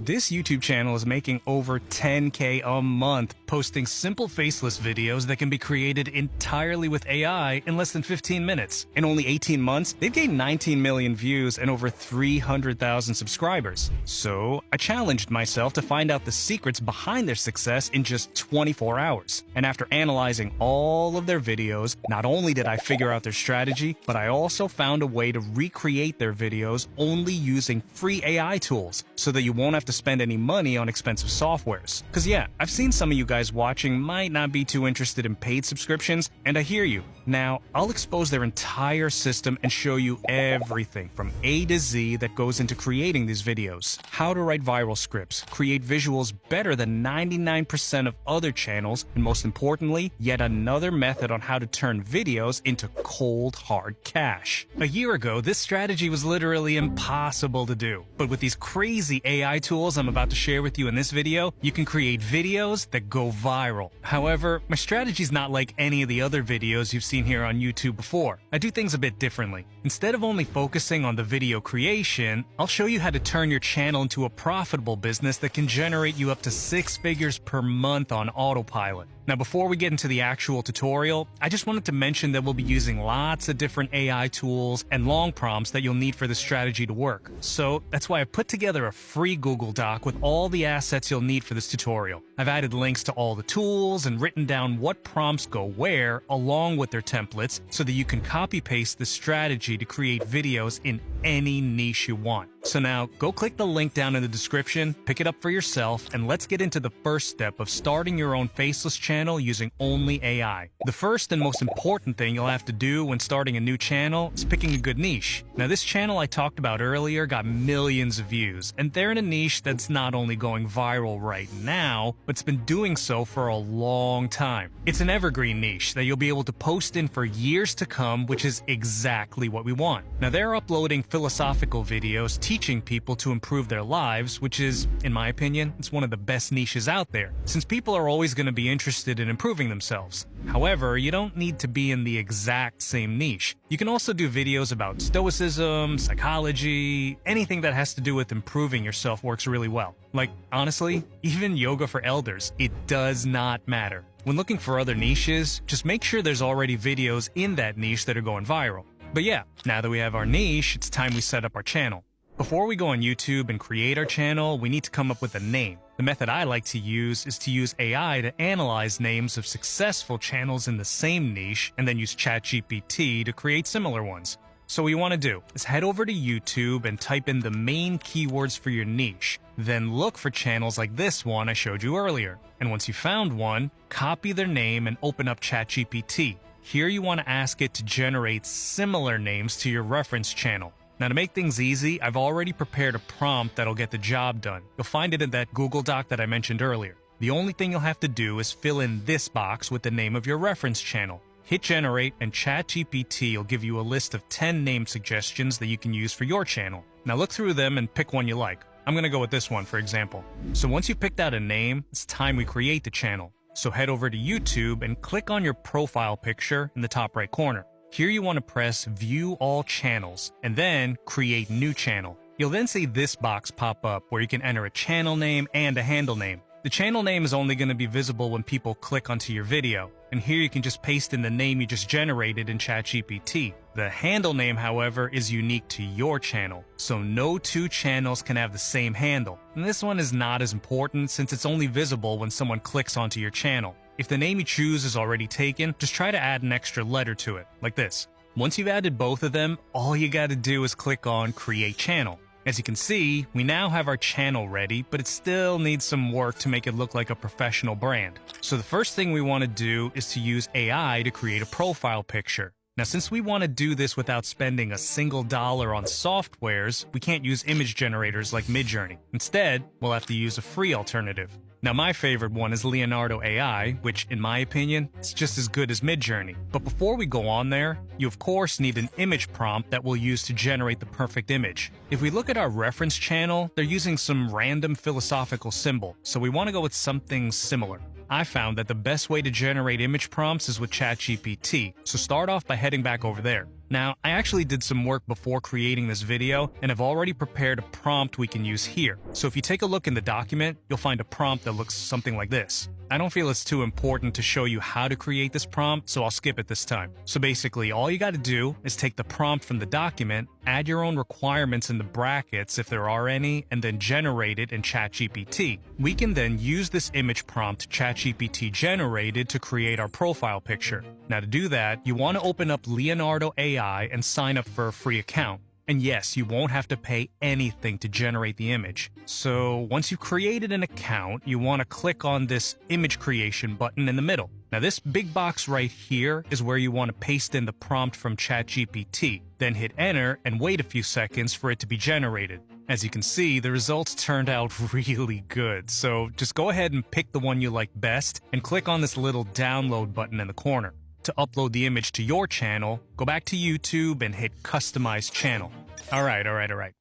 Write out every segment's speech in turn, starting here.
This YouTube channel is making over 10K a month, posting simple faceless videos that can be created entirely with AI in less than 15 minutes. In only 18 months, they've gained 19 million views and over 300,000 subscribers. So, I challenged myself to find out the secrets behind their success in just 24 hours. And after analyzing all of their videos, not only did I figure out their strategy, but I also found a way to recreate their videos only using free AI tools, so that you won't have to spend any money on expensive softwares. Cause yeah, I've seen some of you guys watching might not be too interested in paid subscriptions, and I hear you. Now, I'll expose their entire system and show you everything from A to Z that goes into creating these videos. How to write viral scripts, create visuals better than 99% of other channels, and most importantly, yet another method on how to turn videos into cold, hard cash. A year ago, this strategy was literally impossible to do. But with these crazy AI tools I'm about to share with you in this video, you can create videos that go viral. However, my strategy's not like any of the other videos you've seen here on YouTube before. I do things a bit differently. Instead of only focusing on the video creation, I'll show you how to turn your channel into a profitable business that can generate you up to 6 figures per month on autopilot. Now, before we get into the actual tutorial, I just wanted to mention that we'll be using lots of different AI tools and long prompts that you'll need for this strategy to work. So that's why I put together a free Google Doc with all the assets you'll need for this tutorial. I've added links to all the tools and written down what prompts go where along with their templates so that you can copy-paste the strategy to create videos in any niche you want. So now, go click the link down in the description, pick it up for yourself, and let's get into the first step of starting your own faceless channel using only AI. The first and most important thing you'll have to do when starting a new channel is picking a good niche. Now, this channel I talked about earlier got millions of views, and they're in a niche that's not only going viral right now, but it's been doing so for a long time. It's an evergreen niche that you'll be able to post in for years to come, which is exactly what we want. Now, they're uploading philosophical videos teaching people to improve their lives, which is, in my opinion, it's one of the best niches out there, since people are always going to be interested in improving themselves. However, you don't need to be in the exact same niche. You can also do videos about stoicism, psychology, anything that has to do with improving yourself works really well. Like, honestly, even yoga for elders, it does not matter. When looking for other niches, just make sure there's already videos in that niche that are going viral. But yeah, now that we have our niche, it's time we set up our channel. Before we go on YouTube and create our channel, we need to come up with a name. The method I like to use is to use AI to analyze names of successful channels in the same niche and then use ChatGPT to create similar ones. So what you want to do is head over to YouTube and type in the main keywords for your niche. Then look for channels like this one I showed you earlier. And once you found one, copy their name and open up ChatGPT. Here you want to ask it to generate similar names to your reference channel. Now, to make things easy, I've already prepared a prompt that'll get the job done. You'll find it in that Google Doc that I mentioned earlier. The only thing you'll have to do is fill in this box with the name of your reference channel. Hit generate and ChatGPT will give you a list of 10 name suggestions that you can use for your channel. Now look through them and pick one you like. I'm gonna go with this one, for example. So once you've picked out a name, it's time we create the channel. So head over to YouTube and click on your profile picture in the top right corner. Here you want to press View All Channels, and then Create New Channel. You'll then see this box pop up where you can enter a channel name and a handle name. The channel name is only going to be visible when people click onto your video, and here you can just paste in the name you just generated in ChatGPT. The handle name, however, is unique to your channel, so no two channels can have the same handle. And this one is not as important since it's only visible when someone clicks onto your channel. If the name you choose is already taken, just try to add an extra letter to it, like this. Once you've added both of them, all you gotta do is click on Create Channel. As you can see, we now have our channel ready, but it still needs some work to make it look like a professional brand. So the first thing we want to do is to use AI to create a profile picture. Now, since we want to do this without spending a single dollar on softwares, we can't use image generators like Midjourney. Instead, we'll have to use a free alternative. Now, my favorite one is Leonardo AI, which, in my opinion, is just as good as Midjourney. But before we go on there, you of course need an image prompt that we'll use to generate the perfect image. If we look at our reference channel, they're using some random philosophical symbol, so we want to go with something similar. I found that the best way to generate image prompts is with ChatGPT, so start off by heading back over there. Now, I actually did some work before creating this video, and I've already prepared a prompt we can use here. So if you take a look in the document, you'll find a prompt that looks something like this. I don't feel it's too important to show you how to create this prompt, so I'll skip it this time. So basically, all you gotta do is take the prompt from the document, add your own requirements in the brackets if there are any, and then generate it in ChatGPT. We can then use this image prompt ChatGPT generated to create our profile picture. Now to do that, you want to open up Leonardo AI and sign up for a free account. And yes, you won't have to pay anything to generate the image. So once you've created an account, you want to click on this image creation button in the middle. Now this big box right here is where you want to paste in the prompt from ChatGPT. Then hit enter and wait a few seconds for it to be generated. As you can see, the results turned out really good. So just go ahead and pick the one you like best and click on this little download button in the corner. To upload the image to your channel, go back to YouTube and hit Customize Channel. Alright,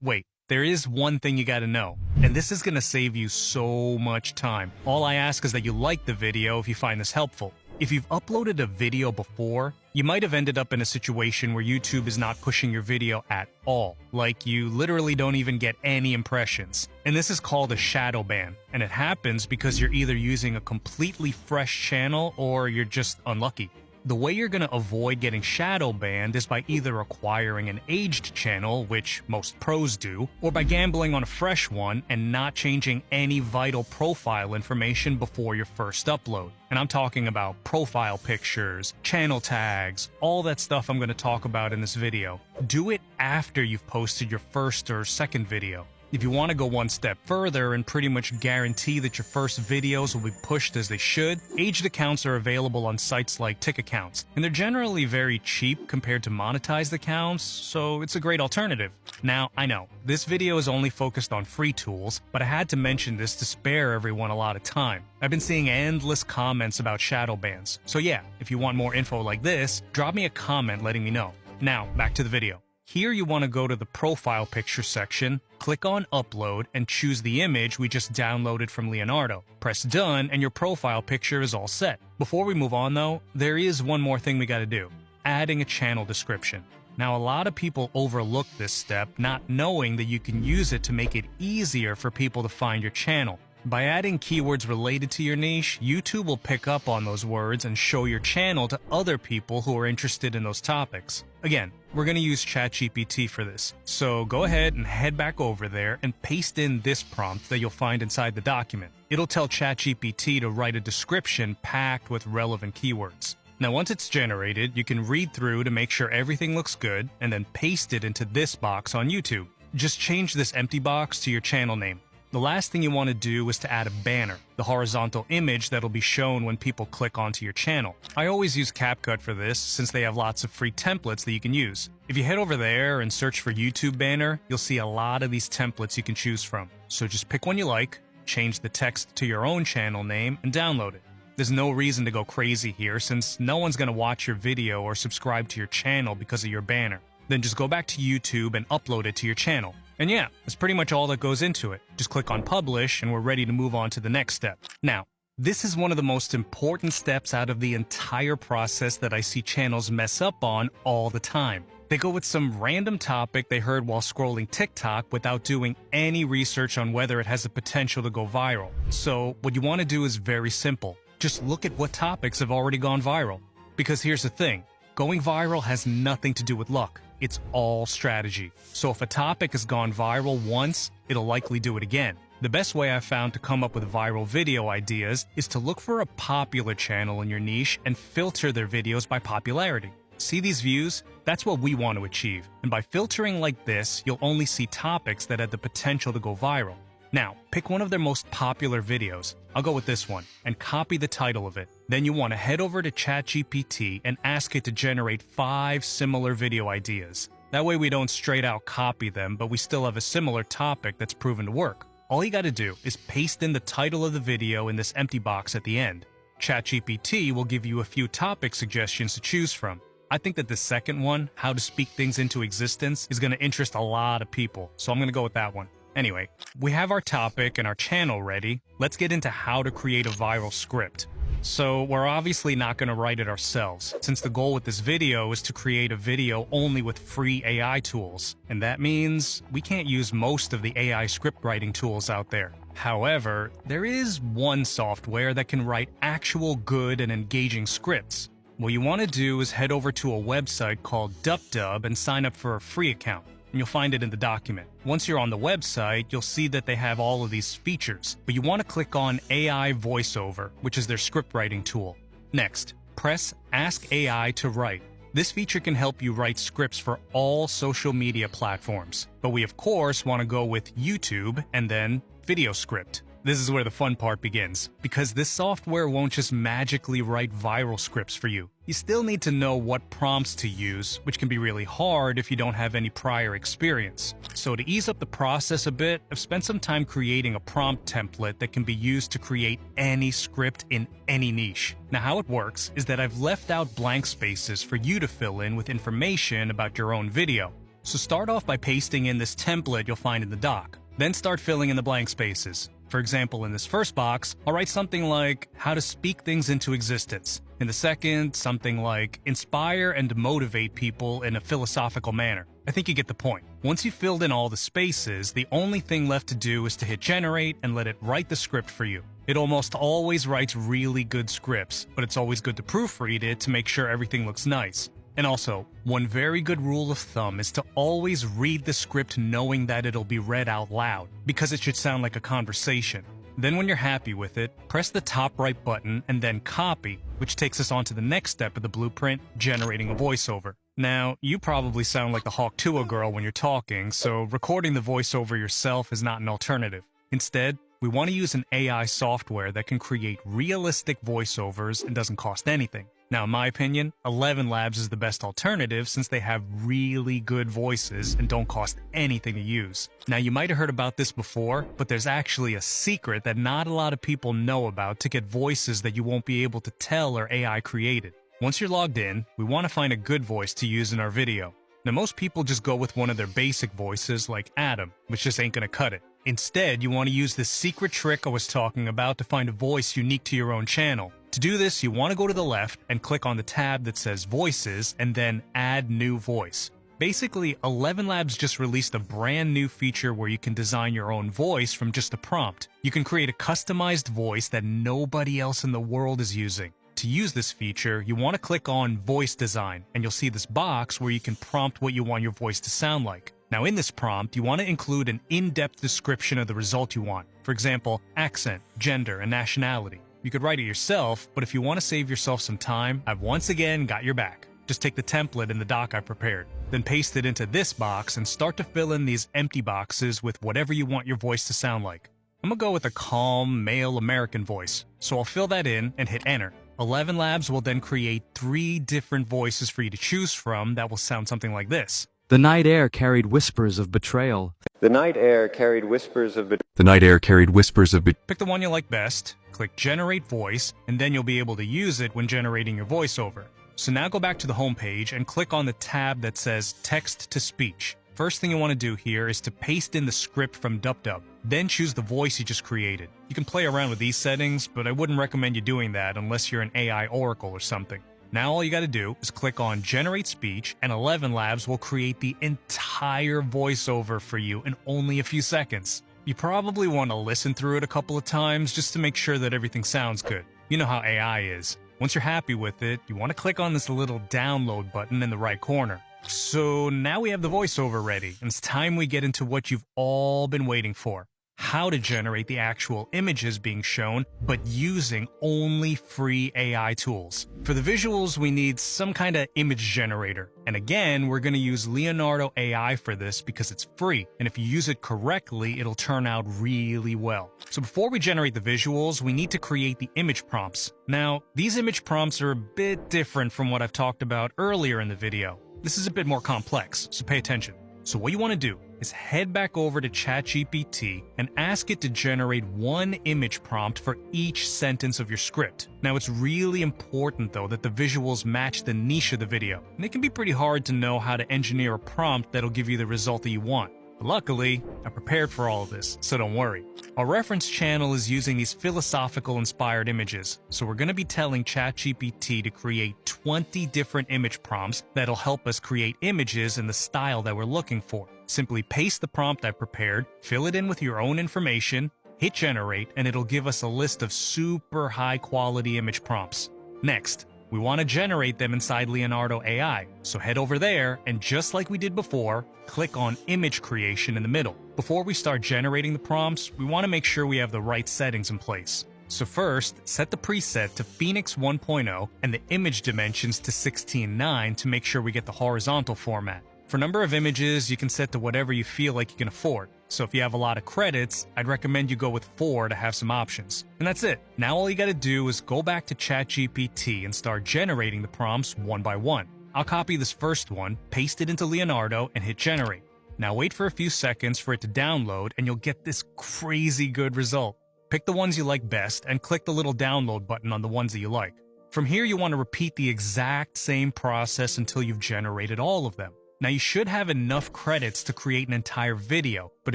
wait. There is one thing you gotta know, and this is gonna save you so much time. All I ask is that you like the video if you find this helpful. If you've uploaded a video before, you might have ended up in a situation where YouTube is not pushing your video at all. Like you literally don't even get any impressions. And this is called a shadow ban. And it happens because you're either using a completely fresh channel or you're just unlucky. The way you're going to avoid getting shadow banned is by either acquiring an aged channel, which most pros do, or by gambling on a fresh one and not changing any vital profile information before your first upload. And I'm talking about profile pictures, channel tags, all that stuff I'm going to talk about in this video. Do it after you've posted your first or second video. If you want to go one step further and pretty much guarantee that your first videos will be pushed as they should, aged accounts are available on sites like Tick Accounts, and they're generally very cheap compared to monetized accounts, so it's a great alternative. Now, I know, this video is only focused on free tools, but I had to mention this to spare everyone a lot of time. I've been seeing endless comments about shadow bans, so yeah, if you want more info like this, drop me a comment letting me know. Now, back to the video. Here you want to go to the profile picture section, click on upload, and choose the image we just downloaded from Leonardo. Press done and your profile picture is all set. Before we move on though, there is one more thing we gotta do. Adding a channel description. Now a lot of people overlook this step, not knowing that you can use it to make it easier for people to find your channel. By adding keywords related to your niche, YouTube will pick up on those words and show your channel to other people who are interested in those topics. Again, we're going to use ChatGPT for this, so go ahead and head back over there and paste in this prompt that you'll find inside the document. It'll tell ChatGPT to write a description packed with relevant keywords. Now once it's generated, you can read through to make sure everything looks good and then paste it into this box on YouTube. Just change this empty box to your channel name. The last thing you want to do is to add a banner, the horizontal image that'll be shown when people click onto your channel. I always use CapCut for this since they have lots of free templates that you can use. If you head over there and search for YouTube banner, you'll see a lot of these templates you can choose from. So just pick one you like, change the text to your own channel name, and download it. There's no reason to go crazy here since no one's going to watch your video or subscribe to your channel because of your banner. Then just go back to YouTube and upload it to your channel. And yeah, that's pretty much all that goes into it. Just click on publish and we're ready to move on to the next step. Now, this is one of the most important steps out of the entire process that I see channels mess up on all the time. They go with some random topic they heard while scrolling TikTok without doing any research on whether it has the potential to go viral. So what you want to do is very simple. Just look at what topics have already gone viral. Because here's the thing, going viral has nothing to do with luck. It's all strategy. So if a topic has gone viral once, it'll likely do it again. The best way I've found to come up with viral video ideas is to look for a popular channel in your niche and filter their videos by popularity. See these views? That's what we want to achieve. And by filtering like this, you'll only see topics that have the potential to go viral. Now, pick one of their most popular videos. I'll go with this one, and copy the title of it. Then you want to head over to ChatGPT and ask it to generate 5 similar video ideas. That way we don't straight out copy them, but we still have a similar topic that's proven to work. All you gotta do is paste in the title of the video in this empty box at the end. ChatGPT will give you a few topic suggestions to choose from. I think that the second one, how to speak things into existence, is going to interest a lot of people, so I'm going to go with that one. Anyway, we have our topic and our channel ready. Let's get into how to create a viral script. So we're obviously not going to write it ourselves, since the goal with this video is to create a video only with free AI tools. And that means we can't use most of the AI script writing tools out there. However, there is one software that can write actual good and engaging scripts. What you want to do is head over to a website called DupDub and sign up for a free account. And you'll find it in the document. Once you're on the website, you'll see that they have all of these features, but you want to click on AI voiceover, which is their script writing tool. Next, press Ask AI to Write. This feature can help you write scripts for all social media platforms, but we of course want to go with YouTube and then video script. This is where the fun part begins, because this software won't just magically write viral scripts for you. You still need to know what prompts to use, which can be really hard if you don't have any prior experience. So to ease up the process a bit, I've spent some time creating a prompt template that can be used to create any script in any niche. Now how it works is that I've left out blank spaces for you to fill in with information about your own video. So start off by pasting in this template you'll find in the doc. Then start filling in the blank spaces. For example, in this first box, I'll write something like, how to speak things into existence. In the second, something like, inspire and motivate people in a philosophical manner. I think you get the point. Once you've filled in all the spaces, the only thing left to do is to hit generate and let it write the script for you. It almost always writes really good scripts, but it's always good to proofread it to make sure everything looks nice. And also, one very good rule of thumb is to always read the script knowing that it'll be read out loud, because it should sound like a conversation. Then when you're happy with it, press the top right button and then copy, which takes us on to the next step of the blueprint, generating a voiceover. Now, you probably sound like the Hawk Tuah girl when you're talking, so recording the voiceover yourself is not an alternative. Instead, we want to use an AI software that can create realistic voiceovers and doesn't cost anything. Now, in my opinion, 11 Labs is the best alternative since they have really good voices and don't cost anything to use. Now, you might have heard about this before, but there's actually a secret that not a lot of people know about to get voices that you won't be able to tell are AI created. Once you're logged in, we want to find a good voice to use in our video. Now, most people just go with one of their basic voices like Adam, which just ain't gonna cut it. Instead, you want to use this secret trick I was talking about to find a voice unique to your own channel. To do this, you want to go to the left and click on the tab that says Voices and then Add New Voice. Basically, 11 Labs just released a brand new feature where you can design your own voice from just a prompt. You can create a customized voice that nobody else in the world is using. To use this feature, you want to click on Voice Design, and you'll see this box where you can prompt what you want your voice to sound like. Now in this prompt, you want to include an in-depth description of the result you want. For example, accent, gender, and nationality. You could write it yourself, but if you want to save yourself some time, I've once again got your back. Just take the template in the doc I prepared, then paste it into this box and start to fill in these empty boxes with whatever you want your voice to sound like. I'm gonna go with a calm, male American voice, so I'll fill that in and hit enter. 11 Labs will then create 3 different voices for you to choose from that will sound something like this. The night air carried whispers of betrayal. The night air carried whispers of The night air carried whispers of Pick the one you like best, click Generate Voice, and then you'll be able to use it when generating your voiceover. So now go back to the home page and click on the tab that says Text to Speech. First thing you want to do here is to paste in the script from DupDub. Then choose the voice you just created. You can play around with these settings, but I wouldn't recommend you doing that unless you're an AI oracle or something. Now all you got to do is click on Generate Speech, and 11 Labs will create the entire voiceover for you in only a few seconds. You probably want to listen through it a couple of times just to make sure that everything sounds good. You know how AI is. Once you're happy with it, you want to click on this little download button in the right corner. So now we have the voiceover ready, and it's time we get into what you've all been waiting for. How to generate the actual images being shown, but using only free AI tools. For the visuals, we need some kind of image generator. And again, we're going to use Leonardo AI for this because it's free. And if you use it correctly, it'll turn out really well. So before we generate the visuals, we need to create the image prompts. Now, these image prompts are a bit different from what I've talked about earlier in the video. This is a bit more complex, so pay attention. So what you want to do is head back over to ChatGPT and ask it to generate one image prompt for each sentence of your script. Now, it's really important, though, that the visuals match the niche of the video, and it can be pretty hard to know how to engineer a prompt that'll give you the result that you want. But luckily, I prepared for all of this, so don't worry. Our reference channel is using these philosophical-inspired images, so we're going to be telling ChatGPT to create 20 different image prompts that'll help us create images in the style that we're looking for. Simply paste the prompt I prepared, fill it in with your own information, hit generate, and it'll give us a list of super high-quality image prompts. Next, we want to generate them inside Leonardo AI, so head over there and just like we did before, click on Image Creation in the middle. Before we start generating the prompts, we want to make sure we have the right settings in place. So first, set the preset to Phoenix 1.0 and the image dimensions to 16:9 to make sure we get the horizontal format. For number of images, you can set to whatever you feel like you can afford. So if you have a lot of credits, I'd recommend you go with 4 to have some options. And that's it. Now all you gotta do is go back to ChatGPT and start generating the prompts one by one. I'll copy this first one, paste it into Leonardo, and hit generate. Now wait for a few seconds for it to download and you'll get this crazy good result. Pick the ones you like best and click the little download button on the ones that you like. From here you want to repeat the exact same process until you've generated all of them. Now you should have enough credits to create an entire video, but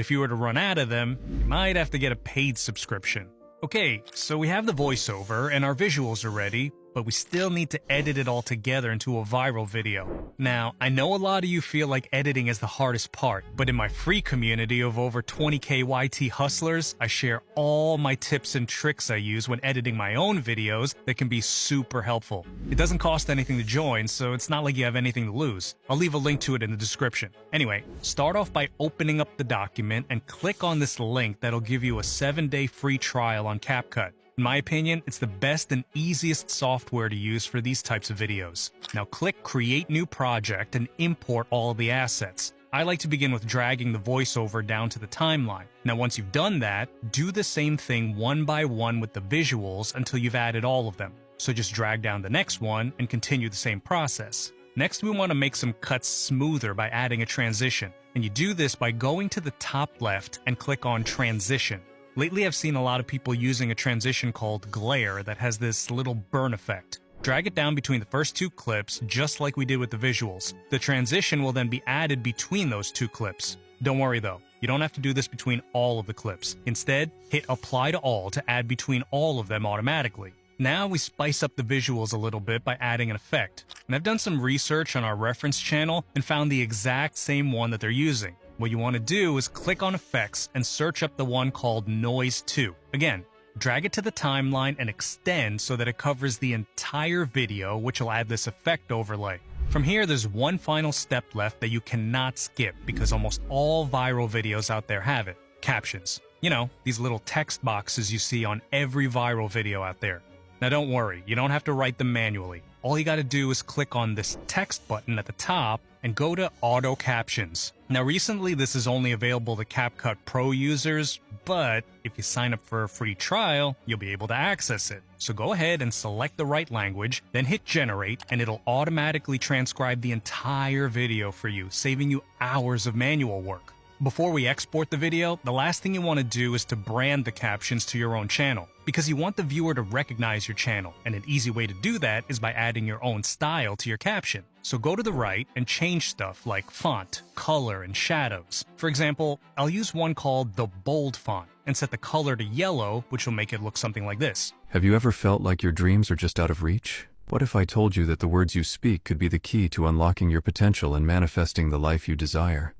if you were to run out of them, you might have to get a paid subscription. Okay, so we have the voiceover and our visuals are ready, but we still need to edit it all together into a viral video. Now, I know a lot of you feel like editing is the hardest part, but in my free community of over 20k YT hustlers, I share all my tips and tricks I use when editing my own videos that can be super helpful. It doesn't cost anything to join, so it's not like you have anything to lose. I'll leave a link to it in the description. Anyway, start off by opening up the document and click on this link that'll give you a 7-day free trial on CapCut. In my opinion, it's the best and easiest software to use for these types of videos. Now click Create New Project and import all of the assets. I like to begin with dragging the voiceover down to the timeline. Now once you've done that, do the same thing one by one with the visuals until you've added all of them. So just drag down the next one and continue the same process. Next we want to make some cuts smoother by adding a transition. And you do this by going to the top left and click on Transition. Lately I've seen a lot of people using a transition called glare that has this little burn effect. Drag it down between the first 2 clips just like we did with the visuals. The transition will then be added between those 2 clips. Don't worry though, you don't have to do this between all of the clips. Instead, hit apply to all to add between all of them automatically. Now we spice up the visuals a little bit by adding an effect. And I've done some research on our reference channel and found the exact same one that they're using. What you want to do is click on Effects and search up the one called Noise 2. Again, drag it to the timeline and extend so that it covers the entire video, which will add this effect overlay. From here, there's one final step left that you cannot skip because almost all viral videos out there have it. Captions. You know, these little text boxes you see on every viral video out there. Now don't worry, you don't have to write them manually. All you gotta do is click on this text button at the top and go to Auto Captions. Now recently this is only available to CapCut Pro users, but if you sign up for a free trial, you'll be able to access it. So go ahead and select the right language, then hit generate, and it'll automatically transcribe the entire video for you, saving you hours of manual work. Before we export the video, the last thing you want to do is to brand the captions to your own channel, because you want the viewer to recognize your channel, and an easy way to do that is by adding your own style to your caption. So go to the right and change stuff like font, color, and shadows. For example, I'll use one called the bold font and set the color to yellow, which will make it look something like this. Have you ever felt like your dreams are just out of reach? What if I told you that the words you speak could be the key to unlocking your potential and manifesting the life you desire?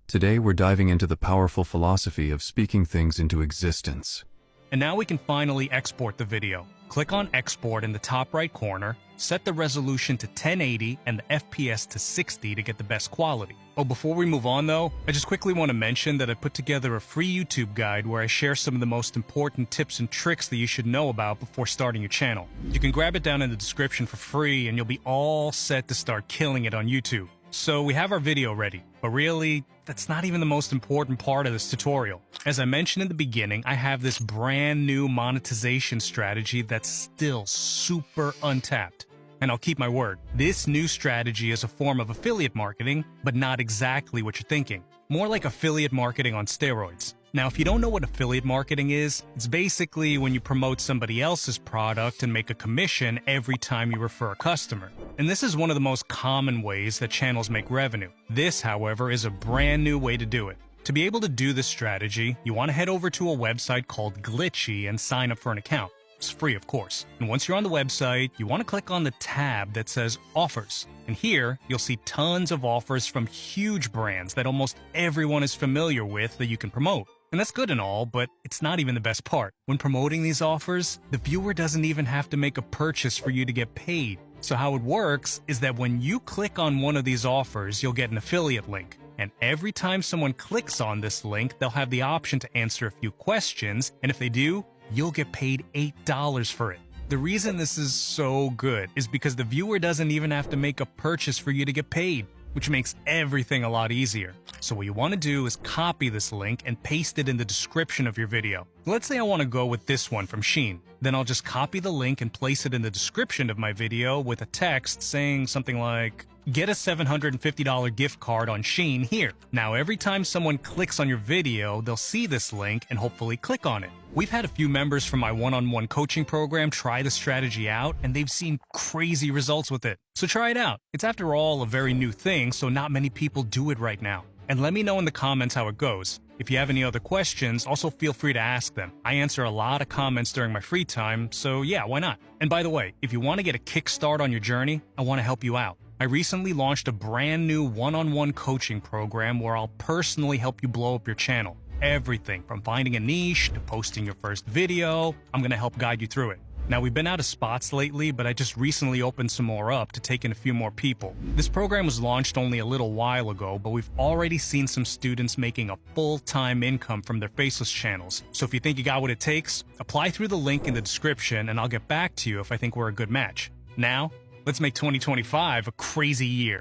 Today we're diving into the powerful philosophy of speaking things into existence. And now we can finally export the video. Click on Export in the top right corner, set the resolution to 1080 and the FPS to 60 to get the best quality. Oh, before we move on though, I just quickly want to mention that I put together a free YouTube guide where I share some of the most important tips and tricks that you should know about before starting your channel. You can grab it down in the description for free and you'll be all set to start killing it on YouTube. So we have our video ready, but really, that's not even the most important part of this tutorial. As I mentioned in the beginning, I have this brand new monetization strategy that's still super untapped. And I'll keep my word. This new strategy is a form of affiliate marketing, but not exactly what you're thinking. More like affiliate marketing on steroids. Now, if you don't know what affiliate marketing is, it's basically when you promote somebody else's product and make a commission every time you refer a customer. And this is one of the most common ways that channels make revenue. This, however, is a brand new way to do it. To be able to do this strategy, you want to head over to a website called Glitchy and sign up for an account. It's free, of course. And once you're on the website, you want to click on the tab that says Offers. And here, you'll see tons of offers from huge brands that almost everyone is familiar with that you can promote. And that's good and all, but it's not even the best part. When promoting these offers, the viewer doesn't even have to make a purchase for you to get paid. So how it works is that when you click on one of these offers, you'll get an affiliate link. And every time someone clicks on this link, they'll have the option to answer a few questions, and if they do, you'll get paid $8 for it. The reason this is so good is because the viewer doesn't even have to make a purchase for you to get paid, which makes everything a lot easier. So what you want to do is copy this link and paste it in the description of your video. Let's say I want to go with this one from Shein. Then I'll just copy the link and place it in the description of my video with a text saying something like, "Get a $750 gift card on Shein here." Now every time someone clicks on your video, they'll see this link and hopefully click on it. We've had a few members from my one-on-one coaching program try the strategy out, and they've seen crazy results with it. So try it out. It's after all a very new thing, so not many people do it right now. And let me know in the comments how it goes. If you have any other questions, also feel free to ask them. I answer a lot of comments during my free time, so yeah, why not? And by the way, if you want to get a kickstart on your journey, I want to help you out. I recently launched a brand new one-on-one coaching program where I'll personally help you blow up your channel. Everything from finding a niche to posting your first video, I'm going to help guide you through it. Now, we've been out of spots lately, but I just recently opened some more up to take in a few more people. This program was launched only a little while ago, but we've already seen some students making a full-time income from their faceless channels. So if you think you got what it takes, apply through the link in the description and I'll get back to you if I think we're a good match. Now, let's make 2025 a crazy year.